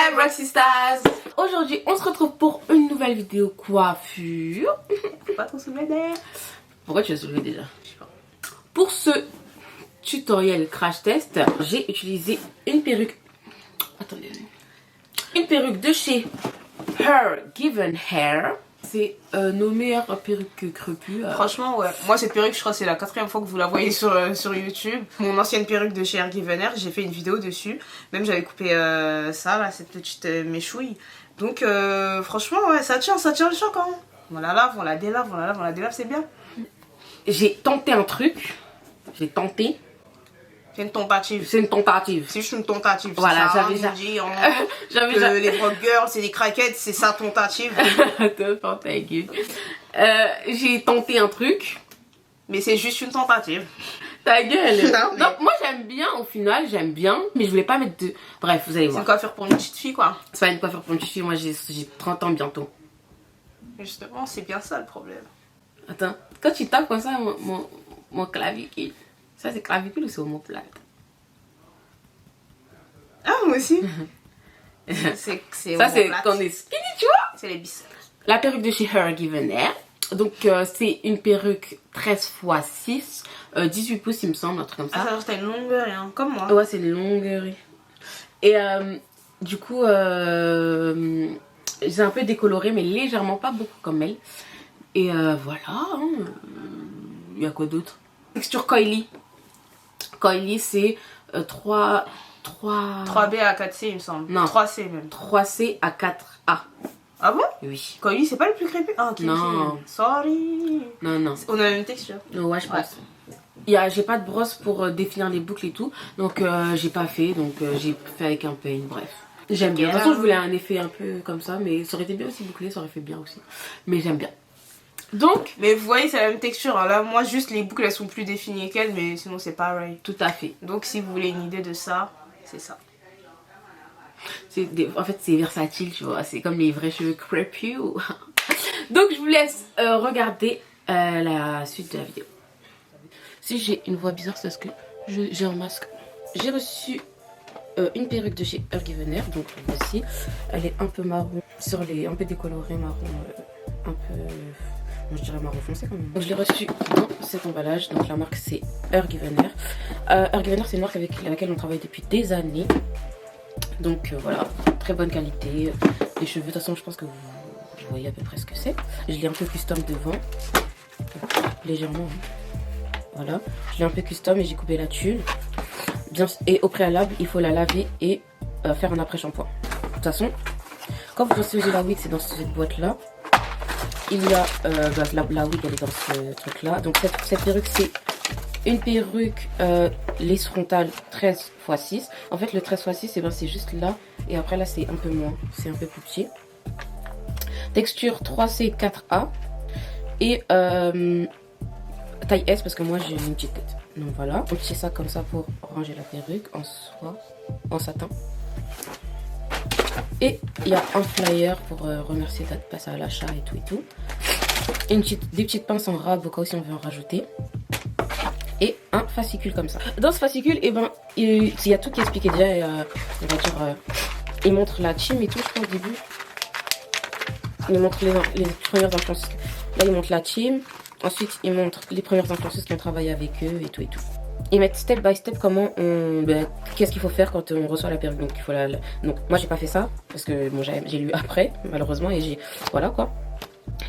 Hi Roxy Stars. Aujourd'hui on se retrouve pour une nouvelle vidéo coiffure. Faut pas trop soulever derrière. Pourquoi tu as soulevé déjà? Je sais pas. Pour ce tutoriel crash test, j'ai utilisé une perruque. Attendez. Une perruque de chez Her Given Hair. C'est nos meilleures perruques crépus. Franchement, ouais. Moi, cette perruque, je crois que c'est la 4e fois que vous la voyez sur YouTube. Mon ancienne perruque de chez Her Given Hair, j'ai fait une vidéo dessus. Même j'avais coupé ça, là, cette petite méchouille. Donc, franchement, ouais, ça tient le choc, hein. On la lave, on la délave, on la lave, on la délave, c'est bien. J'ai tenté un truc. J'ai tenté. C'est une tentative. C'est une tentative. C'est juste une tentative. Voilà, j'avais dit que les broke girls, c'est des craquettes, c'est ça tentative. J'ai tenté un truc. Mais c'est juste une tentative. Ta gueule. Non, mais... Non, moi j'aime bien, au final, j'aime bien. Mais je voulais pas mettre de... Bref, vous allez C'est voir. une coiffure pour une petite fille, quoi. C'est pas une coiffure pour une petite fille, moi j'ai 30 ans bientôt. Justement, c'est bien ça le problème. Attends, quand tu tapes comme ça, mon clavicule. Ça c'est clavicule ou c'est omoplate? Ah, moi aussi. c'est Ça c'est quand on est skinny, tu vois. C'est les biceps. La perruque de chez Her Given Hair. Donc c'est une perruque 13x6, 18 pouces il me semble, un truc comme ça. Ah, ça t'as une longueur, hein, comme moi. Ouais, c'est une longueur. Et du coup, j'ai un peu décoloré, mais légèrement, pas beaucoup comme elle. Et voilà. Il y a quoi d'autre? Texture Coily. Coily, c'est 3B à 4C, il me semble. Non. 3C même. 3C à 4A. Ah bon? Oui. Coily, c'est pas le plus crépus? Ah, ok. Non. Sorry. Non. On a la même texture. Ouais, je pense. J'ai pas de brosse pour définir les boucles et tout. Donc, j'ai pas fait. Donc, j'ai fait avec un peigne. Bref. J'aime bien. De toute façon, je voulais un effet un peu comme ça. Mais ça aurait été bien aussi bouclé. Ça aurait fait bien aussi. Mais j'aime bien. Donc, mais vous voyez, c'est la même texture. Hein. Là, moi, juste les boucles, elles sont plus définies qu'elles. Mais sinon, c'est pareil. Tout à fait. Donc, si vous voulez une idée de ça, c'est ça. En fait, c'est versatile, tu vois. C'est comme les vrais cheveux crépus. Donc, je vous laisse regarder la suite de la vidéo. Si j'ai une voix bizarre, c'est parce que j'ai un masque. J'ai reçu une perruque de chez Her Given Hair. Donc, voici. Elle est un peu marron, un peu décolorée, marron, un peu... Moi, je dirais marron foncé quand même. Donc, je l'ai reçu dans cet emballage. Donc, la marque, c'est Her Given Hair. Her Given Hair, c'est une marque avec laquelle on travaille depuis des années. Donc voilà, très bonne qualité. Les cheveux, de toute façon, je pense que vous voyez à peu près ce que c'est. Je l'ai un peu custom devant, légèrement. Hein. Voilà, je l'ai un peu custom et j'ai coupé la tulle. Bien, et au préalable, il faut la laver et faire un après-shampoing. De toute façon, quand vous recevez la wig, c'est dans cette boîte-là. Il y a la wig, elle est dans ce truc-là. Donc cette perruque, c'est une perruque lisse frontale 13x6. En fait, le 13x6, c'est juste là. Et après, là, c'est un peu moins. C'est un peu plus petit. Texture 3C 4A. Et taille S, parce que moi, j'ai une petite tête. Donc voilà. On tire ça comme ça pour ranger la perruque en soie, en satin. Et il y a un flyer pour remercier de passer à l'achat et tout et tout. Des petites pinces en rab au cas où si on veut en rajouter. Et un fascicule comme ça. Dans ce fascicule, eh ben, il y a tout qui est expliqué déjà. On va dire, il montre la team et tout, je crois, au début. Il montre les premières influenceuses. Là, il montre la team. Ensuite, il montre les premières influenceuses qui ont travaillé avec eux et tout et tout. Ils mettent step by step comment on... qu'est-ce qu'il faut faire quand on reçoit la perruque. Donc, il faut donc moi, j'ai pas fait ça. Parce que bon, j'ai lu après, malheureusement. Et j'ai... Voilà, quoi.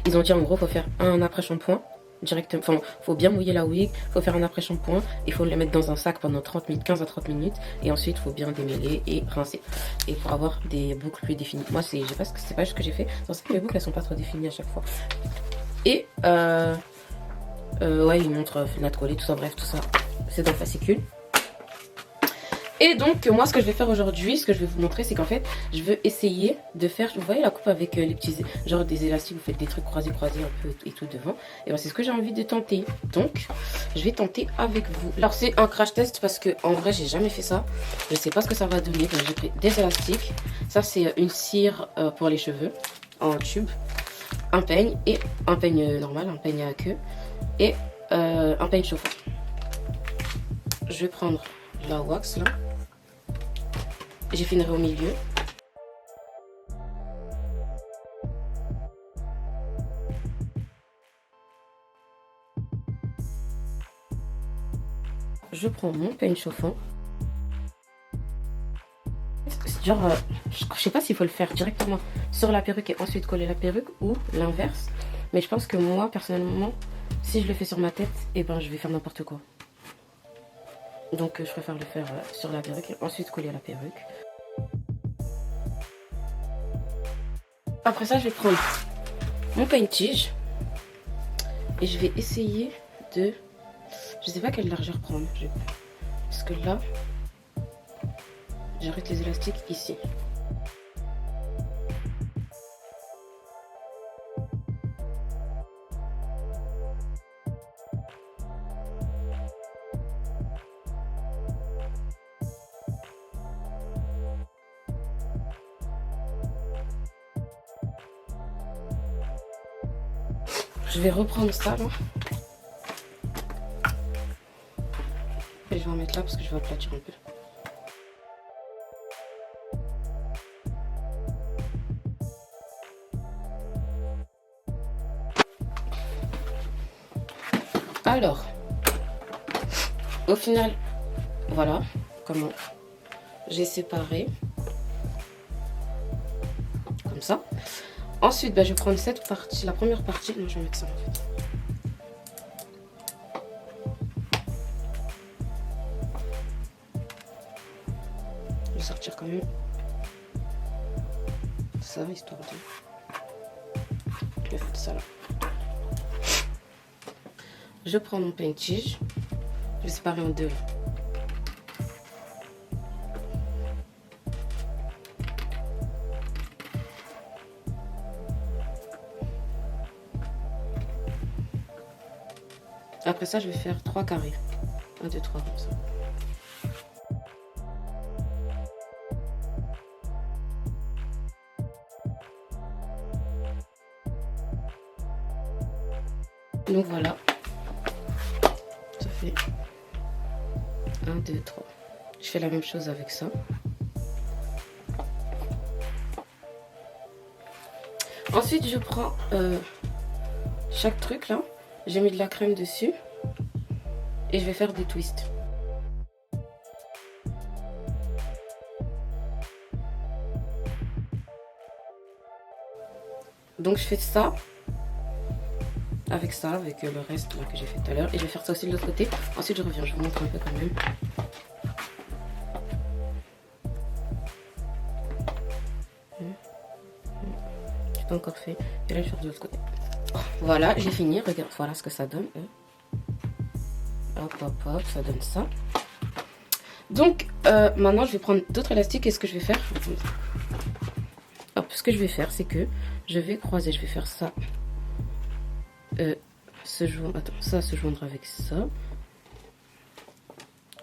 Ils ont dit, en gros, faut faire un après-shampoing. Directement, enfin, faut bien mouiller la wig, faut faire un après-shampoing, il faut le mettre dans un sac pendant 30 minutes, 15 à 30 minutes, et ensuite il faut bien démêler et rincer. Et pour avoir des boucles plus définies. Moi, c'est pas ce que j'ai fait, c'est pour ça que les boucles elles sont pas trop définies à chaque fois. Et ouais, il montre fenêtre collée, tout ça, bref, tout ça, c'est dans le fascicule. Et donc, moi, ce que je vais faire aujourd'hui, ce que je vais vous montrer, c'est qu'en fait, je veux essayer de faire, vous voyez la coupe avec les petits, genre des élastiques, vous faites des trucs croisés un peu et tout devant. Et ben, c'est ce que j'ai envie de tenter. Donc, je vais tenter avec vous. Alors, c'est un crash test parce que, en vrai, j'ai jamais fait ça. Je sais pas ce que ça va donner. Donc, j'ai pris des élastiques. Ça, c'est une cire pour les cheveux en tube. Un peigne et un peigne normal, un peigne à queue. Et un peigne chauffant. Je vais prendre la wax là. J'ai finirai au milieu. je prends mon peigne chauffant. Genre, je sais pas s'il faut le faire directement sur la perruque et ensuite coller la perruque ou l'inverse. Mais je pense que moi, personnellement, si je le fais sur ma tête, et ben je vais faire n'importe quoi. Donc je préfère le faire sur la perruque et ensuite coller la perruque. Après ça, je vais prendre mon peigne-tige et je vais essayer de... Je sais pas quelle largeur prendre. Parce que là, j'arrête les élastiques ici. Je vais reprendre ça là. Et je vais en mettre là parce que je vais aplatir un peu. Alors, au final, voilà comment j'ai séparé. Comme ça. Ensuite, bah, je vais prendre cette partie, la première partie. Non, je vais mettre ça en fait. Je vais sortir quand même ça, histoire de faire ça là. Je prends mon peigne-tige. Je vais séparer en deux là. Après ça, je vais faire 3 carrés. 1, 2, 3 comme ça. Donc voilà. Ça fait 1, 2, 3. Je fais la même chose avec ça. Ensuite, je prends chaque truc là. J'ai mis de la crème dessus et je vais faire des twists. Donc je fais ça avec le reste là, que j'ai fait tout à l'heure, et je vais faire ça aussi de l'autre côté. Ensuite je reviens, je vous montre un peu quand même. J'ai pas encore fait, et là je vais faire de l'autre côté. Voilà, j'ai fini, regarde, voilà ce que ça donne. Hop, hop, hop, ça donne ça. Donc, maintenant, je vais prendre d'autres élastiques et ce que je vais faire... Hop, ce que je vais faire, c'est que je vais croiser, je vais faire ça. Ça se joindre avec ça.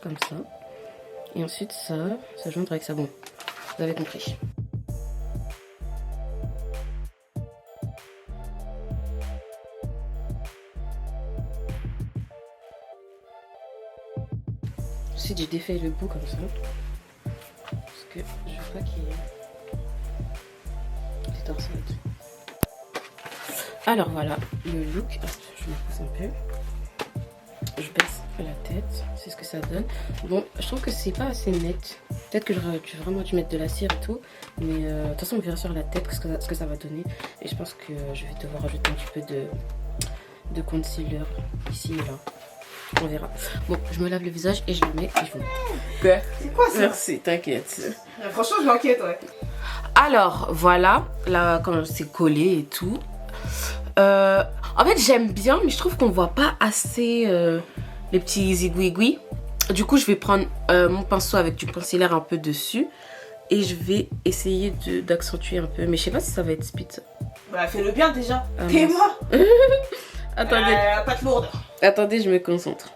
Comme ça. Et ensuite, ça se joindre avec ça. Bon, vous avez compris. Ensuite, j'ai défait le bout comme ça. Parce que je veux pas qu'il y ait des torsades. Alors voilà, le look. Je me pousse un peu. Je baisse la tête. C'est ce que ça donne. Bon, je trouve que c'est pas assez net. Peut-être que j'aurais vraiment dû mettre de la cire et tout. Mais de toute façon, on verra sur la tête ce que ça va donner. Et je pense que je vais devoir rajouter un petit peu de concealer ici et là. On verra. Bon, je me lave le visage et je le mets et je vous montre. Quoi? C'est quoi ça? Merci, t'inquiète. Franchement, je m'inquiète, ouais. Alors, voilà. Là, quand c'est collé et tout. En fait, j'aime bien, mais je trouve qu'on voit pas assez les petits zigouigouis. Du coup, je vais prendre mon pinceau avec du concealer un peu dessus. Et je vais essayer d'accentuer un peu. Mais je sais pas si ça va être speed, ça. Bah, fais-le bien déjà. T'es-moi. Attendez. Pâte lourde. Attendez, je me concentre.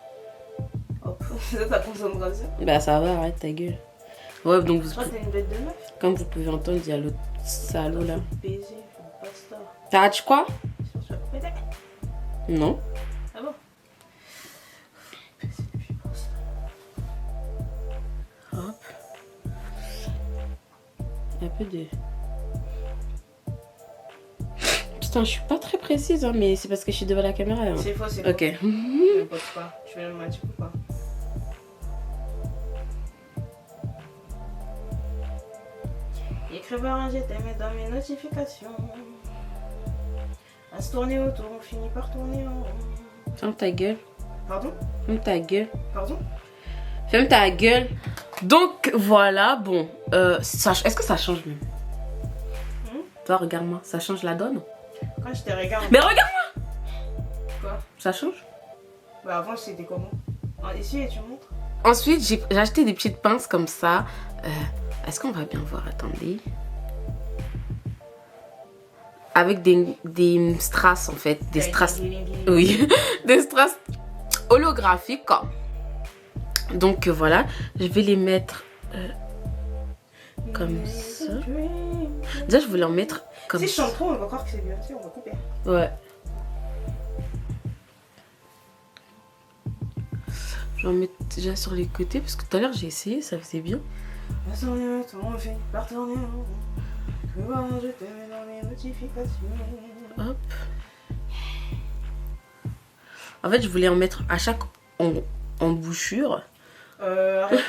Hop, ça concentration. Bah ça va, arrête ta gueule. Ouais, donc Je crois que t'es une bête de meuf. comme vous pouvez entendre, il y a l'autre salaud là. Baiser, pasta. T'arrêtes quoi? Je vais péter. Non. Ah bon? Hop. Un peu de... Putain, je suis pas très précise, hein, mais c'est parce que je suis devant la caméra. Hein. C'est faux, c'est faux. Ok. Je ne pose pas. Je vais le mettre ou pas? Écrivain, un j'étais dans mes notifications. À se tourner autour, on finit par tourner en rond. Ferme ta gueule. Pardon? Ferme ta gueule. Pardon? Ferme ta gueule. Donc voilà, bon. Est-ce que ça change même? Toi, regarde-moi, ça change la donne? Quand je te regarde. Mais regarde-moi! Quoi? Ça change? Bah avant c'était comment? Ah, ici et tu montres? Ensuite, j'ai acheté des petites pinces comme ça. Est-ce qu'on va bien voir? Attendez. Avec des strass en fait. Des strass. Oui. Des strass holographiques. Donc voilà. Je vais les mettre comme ça. Déjà, je voulais en mettre comme ça. Si je chante trop, on va croire que c'est bien. On va couper. Ouais. Je vais en mettre déjà sur les côtés parce que tout à l'heure j'ai essayé, ça faisait bien. Hop. En fait, je voulais en mettre à chaque embouchure. Arrête.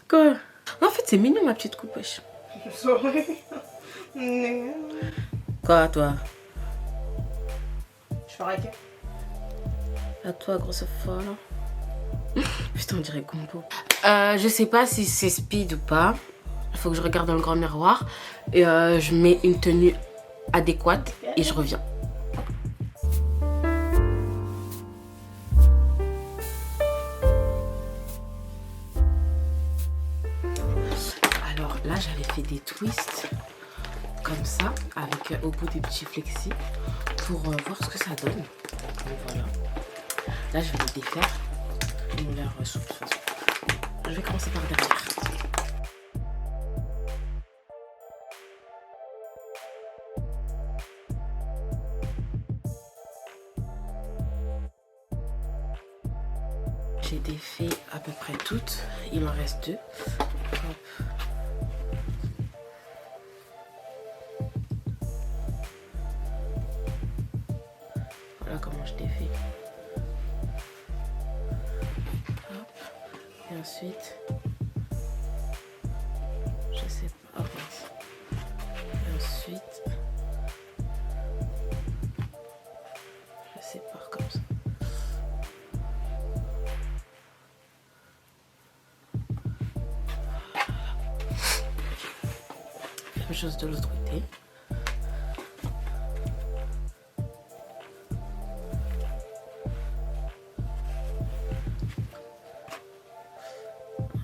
Quoi? En fait, c'est mignon ma petite coupe. Wesh. Quoi, toi? Je fais raquer. À toi, grosse folle. Putain, on dirait Gombo. Je sais pas si c'est speed ou pas. Il faut que je regarde dans le grand miroir. Et je mets une tenue adéquate et je reviens. Alors là, j'avais fait des twists comme ça, avec au bout des petits flexis pour voir ce que ça donne. Donc voilà. Là, je vais les défaire. Ils ont l'air souples de toute façon. Je vais commencer par derrière. J'ai défait à peu près toutes. Il en reste 2. Hop. Voilà comment je défais. Et ensuite, je sais pas. Oh, mince. Et ensuite, je sépare comme ça. Même chose de l'autre côté.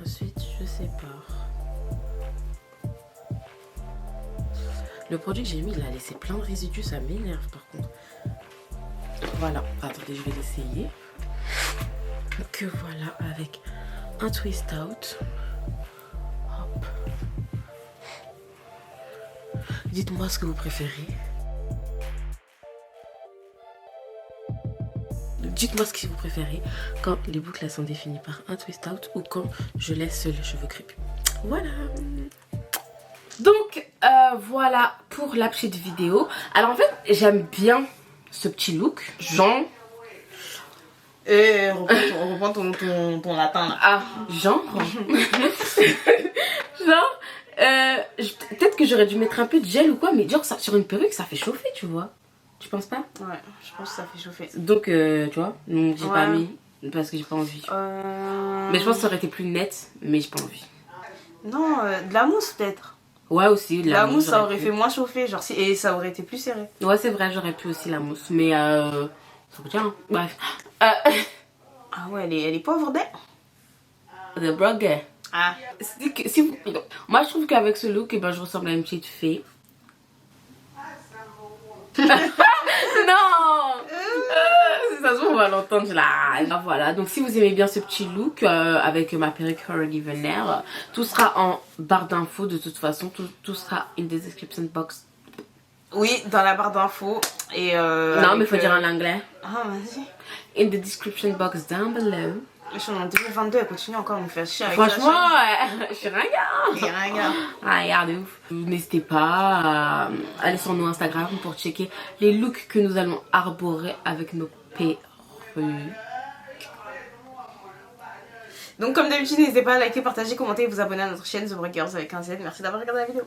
Ensuite, je sépare. Le produit que j'ai mis, il a laissé plein de résidus, ça m'énerve par contre. Voilà, attendez, je vais l'essayer. Donc voilà, avec un twist out. Hop. Dites-moi ce que vous préférez. Dites-moi ce que vous préférez quand les boucles elles sont définies par un twist out ou quand je laisse les cheveux crépus. Voilà. Donc voilà pour la petite vidéo. Alors en fait j'aime bien ce petit look. Genre. Reprends ton latin là. Ah, genre. Genre. Peut-être que j'aurais dû mettre un peu de gel ou quoi, mais genre ça, sur une perruque ça fait chauffer, tu vois. Tu penses pas? Ouais, je pense que ça fait chauffer. Donc tu vois, j'ai pas mis parce que j'ai pas envie. Mais je pense que ça aurait été plus net, mais j'ai pas envie. Non, de la mousse peut-être. Ouais aussi, la mousse ça aurait fait moins chauffer, genre et ça aurait été plus serré. Ouais c'est vrai, j'aurais pu aussi la mousse, mais faut que tiens, bref. Ah ouais, elle est pauvre d'elle. The burger. Ah. Moi je trouve qu'avec ce look, eh ben, je ressemble à une petite fée. Non. Ça se trouve on va l'entendre là. Voilà, donc si vous aimez bien ce petit look avec ma perruque Harold Venner, tout sera en barre d'infos de toute façon, tout sera in the description box. Oui, dans la barre d'infos. Et non mais faut dire en anglais. Ah vas-y. In the description box down below. Je suis en 2022, elle continue encore à me faire chier avec franchement, je suis ringard. Et ringard. Ringard de ouf. N'hésitez pas à aller sur nos Instagram pour checker les looks que nous allons arborer avec nos perruques. Donc comme d'habitude, n'hésitez pas à liker, partager, commenter et vous abonner à notre chaîne The Breakers avec un Z. Merci d'avoir regardé la vidéo.